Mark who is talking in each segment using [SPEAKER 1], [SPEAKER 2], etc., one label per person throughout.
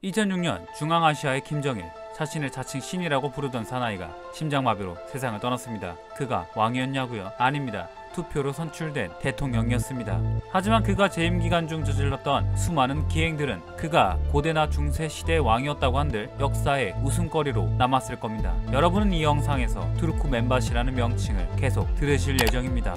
[SPEAKER 1] 2006년 중앙아시아의 김정일, 자신을 자칭 신이라고 부르던 사나이가 심장마비로 세상을 떠났습니다. 그가 왕이었냐고요? 아닙니다. 투표로 선출된 대통령이었습니다. 하지만 그가 재임 기간 중 저질렀던 수많은 기행들은 그가 고대나 중세 시대의 왕이었다고 한들 역사의 웃음거리로 남았을 겁니다. 여러분은 이 영상에서 투르크멘바시라는 명칭을 계속 들으실 예정입니다.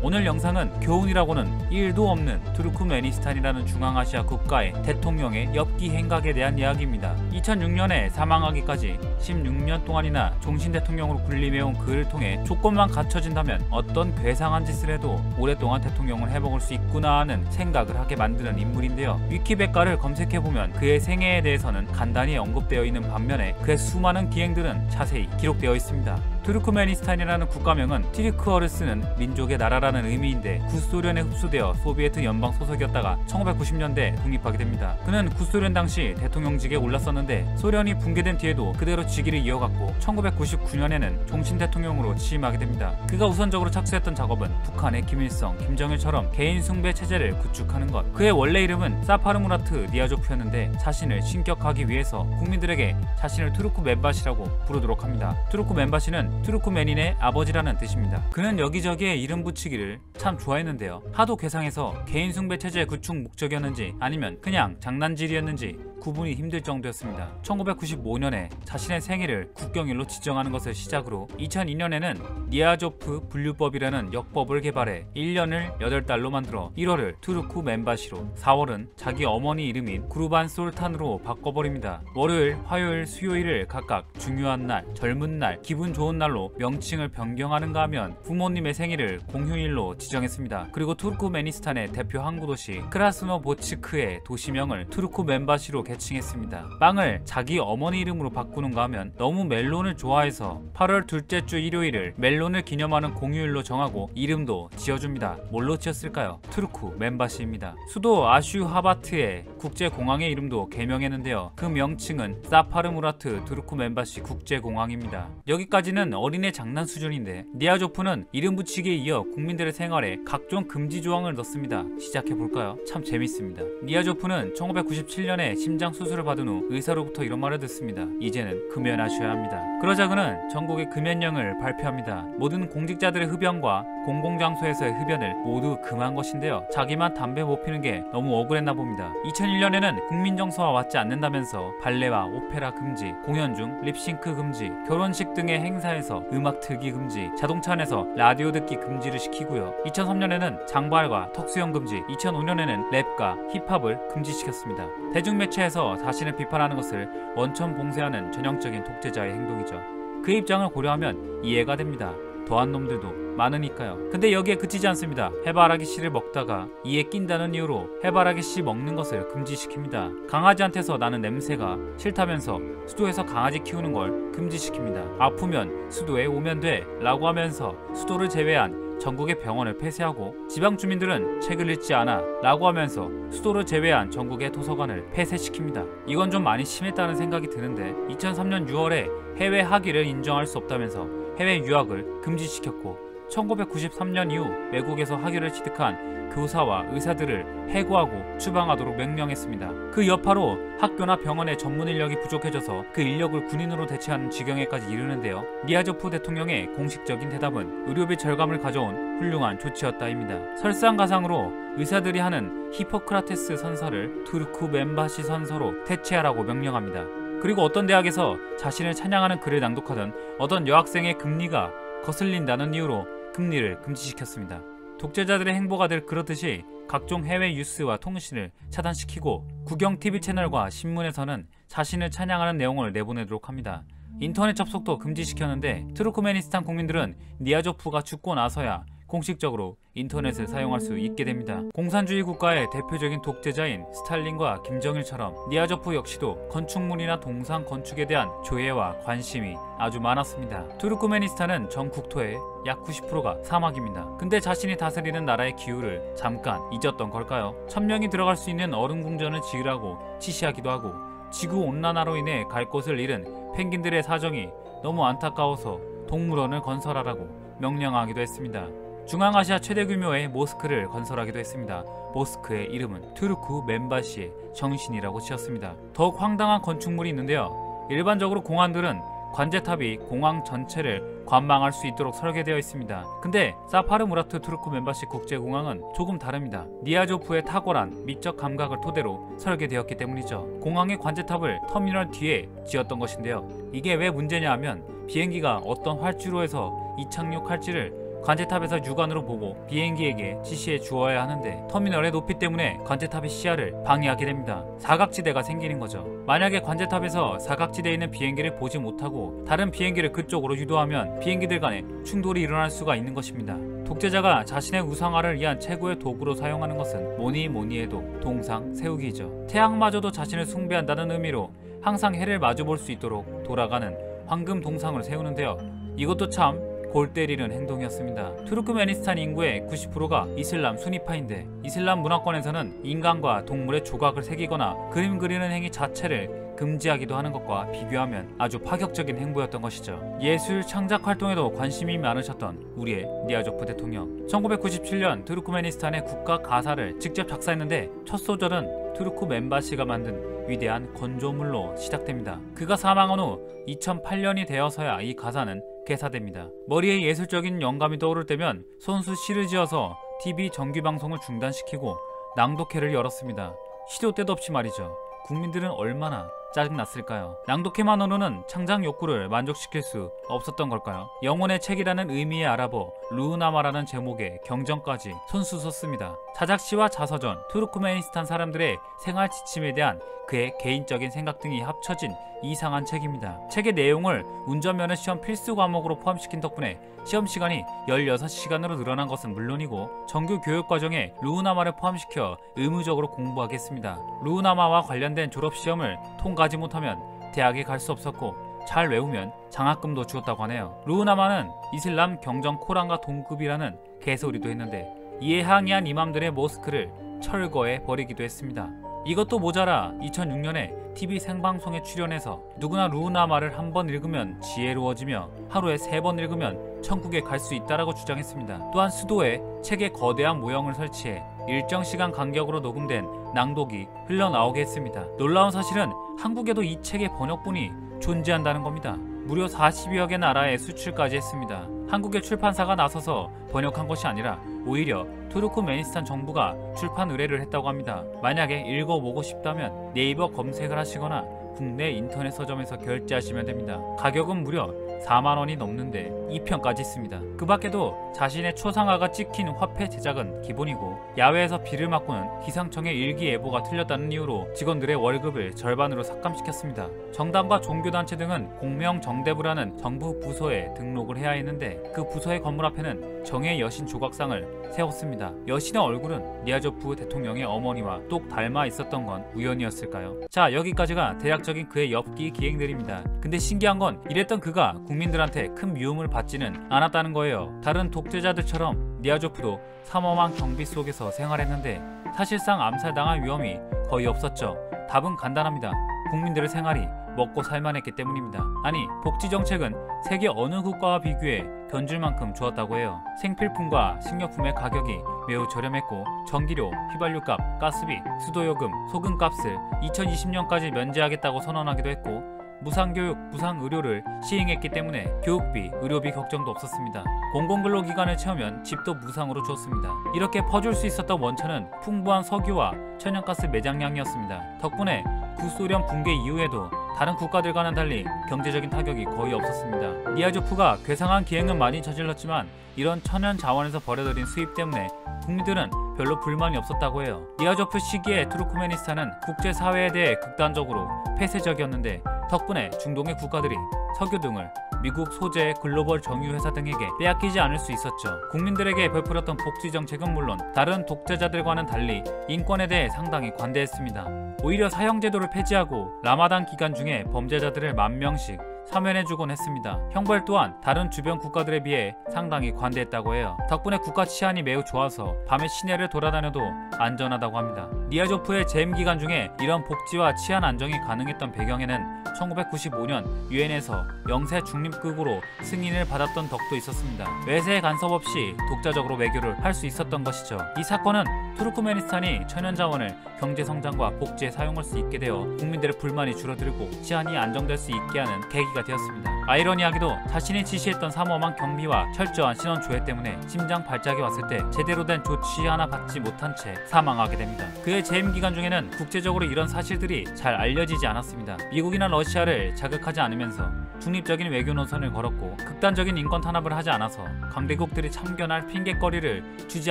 [SPEAKER 1] 오늘 영상은 교훈이라고는 1도 없는 투르크메니스탄이라는 중앙아시아 국가의 대통령의 엽기 행각에 대한 이야기입니다. 2006년에 사망하기까지 16년 동안이나 종신 대통령으로 군림해온 그를 통해 조건만 갖춰진다면 어떤 괴상한 짓을 해도 오랫동안 대통령을 해먹을 수 있구나 하는 생각을 하게 만드는 인물인데요. 위키백과를 검색해보면 그의 생애에 대해서는 간단히 언급되어 있는 반면에 그의 수많은 기행들은 자세히 기록되어 있습니다. 투르크메니스탄이라는 국가명은 티르크어를 쓰는 민족의 나라라는 의미인데 구소련에 흡수되어 소비에트 연방 소속이었다가 1990년대 독립하게 됩니다. 그는 구소련 당시 대통령직에 올랐었는데 소련이 붕괴된 뒤에도 그대로 직위를 이어갔고 1999년에는 종신 대통령으로 취임하게 됩니다. 그가 우선적으로 착수했던 작업은 북한의 김일성, 김정일처럼 개인 숭배 체제를 구축하는 것. 그의 원래 이름은 사파르무라트 니아조프였는데 자신을 신격하기 위해서 국민들에게 자신을 투르크멘바시라고 부르도록 합니다. 투르크멘바시는 투르크메닌의 아버지라는 뜻입니다. 그는 여기저기에 이름 붙이기를 참 좋아했는데요. 하도 괴상해서 개인 숭배 체제의 구축 목적이었는지 아니면 그냥 장난질이었는지 구분이 힘들 정도였습니다. 1995년에 자신의 생일을 국경일로 지정하는 것을 시작으로 2002년에는 니아조프 분류법이라는 역법을 개발해 1년을 8달로 만들어 1월을 투르크멘바시로 4월은 자기 어머니 이름인 구르반 솔탄으로 바꿔버립니다. 월요일, 화요일, 수요일을 각각 중요한 날, 젊은 날, 기분 좋은 날로 명칭을 변경하는가 하면 부모님의 생일을 공휴일로 지정했습니다. 그리고 투르크메니스탄의 대표 항구 도시 크라스노보츠크의 도시명을 투르크멘바시로 개칭했습니다. 빵을 자기 어머니 이름으로 바꾸는가 하면 너무 멜론을 좋아해서 8월 둘째 주 일요일을 멜론을 기념하는 공휴일로 정하고 이름도 지어줍니다. 뭘로 지었을까요? 투르크멘바시입니다. 수도 아슈하바트의 국제공항의 이름도 개명했는데요. 그 명칭은 사파르무라트 투르크멘바시 국제공항입니다. 여기까지는 어린애 장난 수준인데 니아조프는 이름 붙이기에 이어 국민들의 생활에 각종 금지 조항을 넣습니다. 시작해볼까요? 참 재밌습니다. 니아조프는 1997년에 심장 수술을 받은 후 의사로부터 이런 말을 듣습니다. 이제는 금연하셔야 합니다. 그러자 그는 전국에 금연령을 발표합니다. 모든 공직자들의 흡연과 공공장소에서의 흡연을 모두 금한 것인데요. 자기만 담배 못 피는 게 너무 억울했나 봅니다. 2001년에는 국민정서와 맞지 않는다면서 발레와 오페라 금지, 공연 중 립싱크 금지, 결혼식 등의 행사에서 음악 틀기 금지, 자동차 안에서 라디오 듣기 금지를 시키고요. 2003년에는 장발과 턱수염 금지, 2005년에는 랩과 힙합을 금지시켰습니다. 대중매체에서 자신을 비판하는 것을 원천 봉쇄하는 전형적인 독재자의 행동이죠. 그 입장을 고려하면 이해가 됩니다. 더한 놈들도 많으니까요. 근데 여기에 그치지 않습니다. 해바라기 씨를 먹다가 이에 낀다는 이유로 해바라기 씨 먹는 것을 금지시킵니다. 강아지한테서 나는 냄새가 싫다면서 수도에서 강아지 키우는 걸 금지시킵니다. 아프면 수도에 오면 돼 라고 하면서 수도를 제외한 전국의 병원을 폐쇄하고 지방 주민들은 책을 읽지 않아 라고 하면서 수도를 제외한 전국의 도서관을 폐쇄시킵니다. 이건 좀 많이 심했다는 생각이 드는데 2003년 6월에 해외 학위를 인정할 수 없다면서 해외 유학을 금지시켰고 1993년 이후 외국에서 학위를 취득한 교사와 의사들을 해고하고 추방하도록 명령했습니다. 그 여파로 학교나 병원의 전문 인력이 부족해져서 그 인력을 군인으로 대체하는 지경에까지 이르는데요. 니아조프 대통령의 공식적인 대답은 의료비 절감을 가져온 훌륭한 조치였다입니다. 설상가상으로 의사들이 하는 히포크라테스 선서를 투르크멘바시 선서로 대체하라고 명령합니다. 그리고 어떤 대학에서 자신을 찬양하는 글을 낭독하던 어떤 여학생의 금리가 거슬린다는 이유로 금리를 금지시켰습니다. 독재자들의 행보가 늘 그렇듯이 각종 해외 뉴스와 통신을 차단시키고 국영 TV 채널과 신문에서는 자신을 찬양하는 내용을 내보내도록 합니다. 인터넷 접속도 금지시켰는데 투르크메니스탄 국민들은 니아조프가 죽고 나서야 공식적으로 인터넷을 사용할 수 있게 됩니다. 공산주의 국가의 대표적인 독재자인 스탈린과 김정일처럼 니아조프 역시도 건축물이나 동상 건축에 대한 조예와 관심이 아주 많았습니다. 투르크메니스탄은 전 국토의 약 90%가 사막입니다. 근데 자신이 다스리는 나라의 기후를 잠깐 잊었던 걸까요? 1000명이 들어갈 수 있는 얼음 궁전을 지으라고 지시하기도 하고 지구온난화로 인해 갈 곳을 잃은 펭귄들의 사정이 너무 안타까워서 동물원을 건설하라고 명령하기도 했습니다. 중앙아시아 최대 규모의 모스크를 건설하기도 했습니다. 모스크의 이름은 투르크 맨바시의 정신이라고 지었습니다. 더욱 황당한 건축물이 있는데요. 일반적으로 공항들은 관제탑이 공항 전체를 관망할 수 있도록 설계되어 있습니다. 근데 사파르 무라트 투르크멘바시 국제공항은 조금 다릅니다. 니아조프의 탁월한 미적 감각을 토대로 설계되었기 때문이죠. 공항의 관제탑을 터미널 뒤에 지었던 것인데요. 이게 왜 문제냐 하면 비행기가 어떤 활주로에서 이착륙할지를 관제탑에서 육안으로 보고 비행기에게 지시해 주어야 하는데 터미널의 높이 때문에 관제탑의 시야를 방해하게 됩니다. 사각지대가 생기는 거죠. 만약에 관제탑에서 사각지대에 있는 비행기를 보지 못하고 다른 비행기를 그쪽으로 유도하면 비행기들 간에 충돌이 일어날 수가 있는 것입니다. 독재자가 자신의 우상화를 위한 최고의 도구로 사용하는 것은 뭐니 해도 동상 세우기죠. 태양마저도 자신을 숭배한다는 의미로 항상 해를 마주볼 수 있도록 돌아가는 황금 동상을 세우는데요. 이것도 참 골 때리는 행동이었습니다. 투르크메니스탄 인구의 90%가 이슬람 수니파인데 이슬람 문화권에서는 인간과 동물의 조각을 새기거나 그림 그리는 행위 자체를 금지하기도 하는 것과 비교하면 아주 파격적인 행보였던 것이죠. 예술 창작 활동에도 관심이 많으셨던 우리의 니아조프 대통령. 1997년 투르크메니스탄의 국가 가사를 직접 작사했는데 첫 소절은 투르크멘바시가 만든 위대한 건조물로 시작됩니다. 그가 사망한 후 2008년이 되어서야 이 가사는 개사됩니다. 머리에 예술적인 영감이 떠오를 때면 손수 시를 지어서 TV 정규방송을 중단시키고 낭독회를 열었습니다. 시도 때도 없이 말이죠. 국민들은 얼마나 짜증났을까요? 낭독회만으로는 창작 욕구를 만족시킬 수 없었던 걸까요? 영혼의 책이라는 의미의 아랍어 루흐나마라는 제목의 경전까지 손수 썼습니다. 자작시와 자서전, 투르크메니스탄 사람들의 생활 지침에 대한 그의 개인적인 생각 등이 합쳐진 이상한 책입니다. 책의 내용을 운전면허 시험 필수 과목으로 포함시킨 덕분에 시험 시간이 16시간으로 늘어난 것은 물론이고 정규 교육 과정에 루흐나마를 포함시켜 의무적으로 공부하게 했습니다. 루흐나마와 관련된 졸업시험을 통과하지 못하면 대학에 갈 수 없었고 잘 외우면 장학금도 주었다고 하네요. 루흐나마는 이슬람 경전 코란과 동급이라는 개소리도 했는데 이에 항의한 이맘들의 모스크를 철거해 버리기도 했습니다. 이것도 모자라 2006년에 TV 생방송에 출연해서 누구나 루흐나마를 한 번 읽으면 지혜로워지며 하루에 3번 읽으면 천국에 갈 수 있다라고 주장했습니다. 또한 수도에 책의 거대한 모형을 설치해 일정 시간 간격으로 녹음된 낭독이 흘러나오게 했습니다. 놀라운 사실은 한국에도 이 책의 번역본이 존재한다는 겁니다. 무려 40여 개 나라에 수출까지 했습니다. 한국의 출판사가 나서서 번역한 것이 아니라 오히려 투르크메니스탄 정부가 출판 의뢰를 했다고 합니다. 만약에 읽어보고 싶다면 네이버 검색을 하시거나 국내 인터넷 서점에서 결제하시면 됩니다. 가격은 무려 4만원이 넘는데 2편까지 있습니다. 그 밖에도 자신의 초상화가 찍힌 화폐 제작은 기본이고 야외에서 비를 맞고는 기상청의 일기예보가 틀렸다는 이유로 직원들의 월급을 절반으로 삭감시켰습니다. 정당과 종교단체 등은 공명정대부라는 정부 부서에 등록을 해야 했는데 그 부서의 건물 앞에는 정의 여신 조각상을 세웠습니다. 여신의 얼굴은 니아조프 대통령의 어머니와 똑 닮아 있었던 건 우연이었을까요? 자, 여기까지가 대략적인 그의 엽기 기행들입니다. 근데 신기한 건 이랬던 그가 국민들한테 큰 미움을 받지는 않았다는 거예요. 다른 독재자들처럼 니아조프도 삼엄한 경비 속에서 생활했는데 사실상 암살당할 위험이 거의 없었죠. 답은 간단합니다. 국민들의 생활이 먹고 살만했기 때문입니다. 아니, 복지정책은 세계 어느 국가와 비교해 견줄 만큼 좋았다고 해요. 생필품과 식료품의 가격이 매우 저렴했고 전기료, 휘발유값, 가스비, 수도요금, 소금값을 2020년까지 면제하겠다고 선언하기도 했고 무상교육, 무상의료를 시행했기 때문에 교육비, 의료비 걱정도 없었습니다. 공공근로기관을 채우면 집도 무상으로 주었습니다. 이렇게 퍼줄 수 있었던 원천은 풍부한 석유와 천연가스 매장량이었습니다. 덕분에 구소련 붕괴 이후에도 다른 국가들과는 달리 경제적인 타격이 거의 없었습니다. 니아조프가 괴상한 기행은 많이 저질렀지만 이런 천연 자원에서 벌어들인 수입 때문에 국민들은 별로 불만이 없었다고 해요. 니아조프 시기에 투르크메니스탄은 국제사회에 대해 극단적으로 폐쇄적이었는데 덕분에 중동의 국가들이 석유 등을 미국 소재 글로벌 정유회사 등에게 빼앗기지 않을 수 있었죠. 국민들에게 베풀었던 복지정책은 물론 다른 독재자들과는 달리 인권에 대해 상당히 관대했습니다. 오히려 사형제도를 폐지하고 라마단 기간 중에 범죄자들을 10,000명씩 사면해주곤 했습니다. 형벌 또한 다른 주변 국가들에 비해 상당히 관대했다고 해요. 덕분에 국가 치안이 매우 좋아서 밤에 시내를 돌아다녀도 안전하다고 합니다. 니아조프의 재임 기간 중에 이런 복지와 치안 안정이 가능했던 배경에는 1995년 유엔에서 영세 중립국으로 승인을 받았던 덕도 있었습니다. 외세의 간섭 없이 독자적으로 외교를 할 수 있었던 것이죠. 이 사건은 투르크메니스탄이 천연자원을 경제성장과 복지에 사용할 수 있게 되어 국민들의 불만이 줄어들고 치안이 안정될 수 있게 하는 계기가 되었습니다. 아이러니하게도 자신이 지시했던 삼엄한 경비와 철저한 신원 조회 때문에 심장 발작이 왔을 때 제대로 된 조치 하나 받지 못한 채 사망하게 됩니다. 그의 재임 기간 중에는 국제적으로 이런 사실들이 잘 알려지지 않았습니다. 미국이나 러시아를 자극하지 않으면서 중립적인 외교 노선을 걸었고 극단적인 인권 탄압을 하지 않아서 강대국들이 참견할 핑계거리를 주지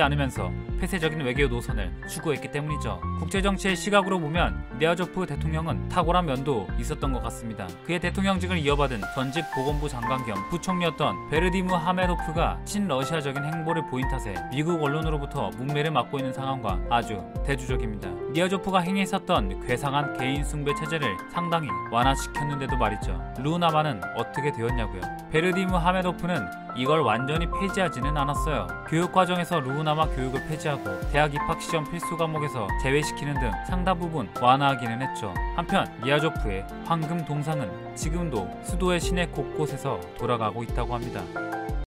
[SPEAKER 1] 않으면서 폐쇄적인 외교 노선을 추구했기 때문이죠. 국제정치의 시각으로 보면 니아조프 대통령은 탁월한 면도 있었던 것 같습니다. 그의 대통령직을 이어받은 전직 보건부 장관 겸 부총리였던 베르디무 하메도프가 친러시아적인 행보를 보인 탓에 미국 언론으로부터 문매를 맞고 있는 상황과 아주 대조적입니다. 니아조프가 행했었던 괴상한 개인 숭배 체제를 상당히 완화시켰는데도 말이죠. 루나마는 어떻게 되었냐고요. 베르디무 하메도프는 이걸 완전히 폐지하지는 않았어요. 교육 과정에서 루우나마 교육을 폐지하고 대학 입학 시험 필수 과목에서 제외시키는 등 상당 부분 완화하기는 했죠. 한편 니아조프의 황금 동상은 지금도 수도의 시내 곳곳에서 돌아가고 있다고 합니다.